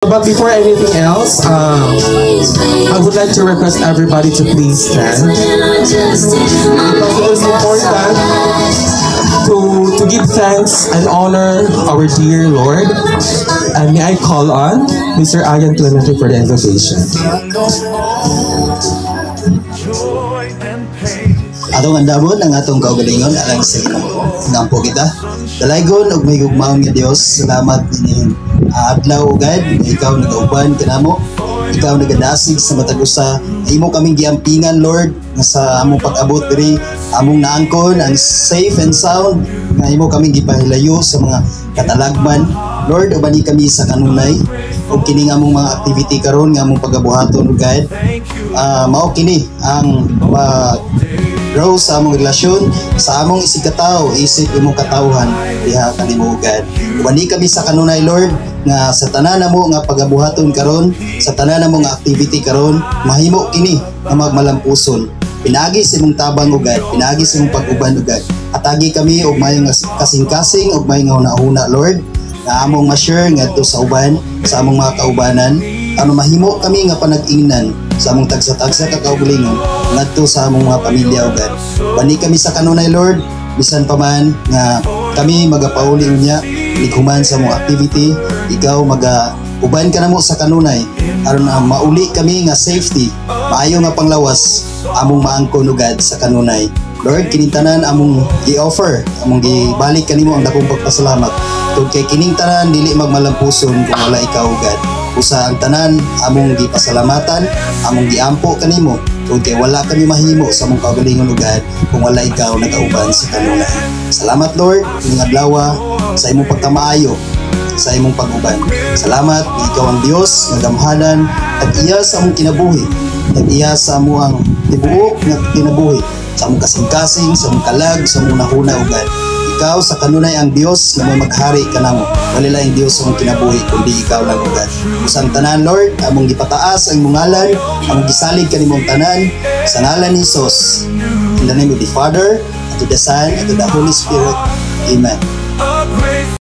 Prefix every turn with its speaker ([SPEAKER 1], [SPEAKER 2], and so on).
[SPEAKER 1] But before anything else, I would like to request everybody to please stand. Because it is important to give thanks and honor our dear Lord. And may I call on Mr. Ayan Clemente for the invocation.
[SPEAKER 2] Atong andamon ang atong kaugalingon alang sa Ginoo. Ngampo kita. Dalaygon og may gugmaon nga Dios. Salamat nining adlaw ugad nga ikaw nagauban kanamo. Ikaw nagadasig sa matag usa. Imo kaming giampingan Lord nga sa among pag-abot diri among naangkon ang safe and sound nga imo kaming gipahilayo sa mga katalagman. Lord, ubani kami sa kanunay ug kini among mga activity karon nga among pagabuhaton ugad. Mao kini ang grow sa among relasyon sa among isigkatawo isip imong katawhan diha kanimo ugad. Ubani kami sa kanunay Lord nga sa tanan namo nga pagabuhaton karon, sa tanan namo nga activity karon, mahimo kini nga magmalampuson. Pinagi sa imong tabang ugad, pinagi sa imong pag-uban ugad. Atagi kami og mayong kasing-kasing og mayong una-una Lord nga among ma-share ngadto sa uban, sa among mga kaubanan, ano mahimo kami nga panag-ingnan sa among tagsa-tagsa ka kaugalingon ngadto sa among mga pamilya ugad. Bani kami sa kanunay Lord, bisan pa man nga kami magapauli unya lighuman sa among activity, ikaw uban ka namo sa kanunay aron mauli kami nga safety, maayo nga panglawas among maangkon ugad sa kanunay. Lord, kining tanan among gi-offer, among gibalik kanimo ang dakong pagpasalamat. Tungod kay kining tanan dili magmalampuson kung wala ikaw ugad. Usa ang tanan among gipasalamatan, among giampo kanimo. Tungod kay wala kami mahimo sa among kaugalingon ugad kung wala ikaw nagauban sa kanunay. Salamat Lord, ning adlaw sa imong pagkamaayo, sa imong pag-uban. Salamat, ikaw ang Dios nga gamhanan at iya sa among kinabuhi. At iya sa among tibuok nga kinabuhi, sa among kasing-kasing, sa among kalag, sa among nahuna ugad. Ikaw sa kanunay ang Dios nga may maghari kanamo. Wala lang Dios sa among kinabuhi kundi ikaw lang ugad. Usang tanan Lord, among gipataas ang imong ngalan, among gisalig kanimong tanan sa ngalan ni Jesus. In the name of the Father, and to the Son, and to the Holy Spirit. Amen.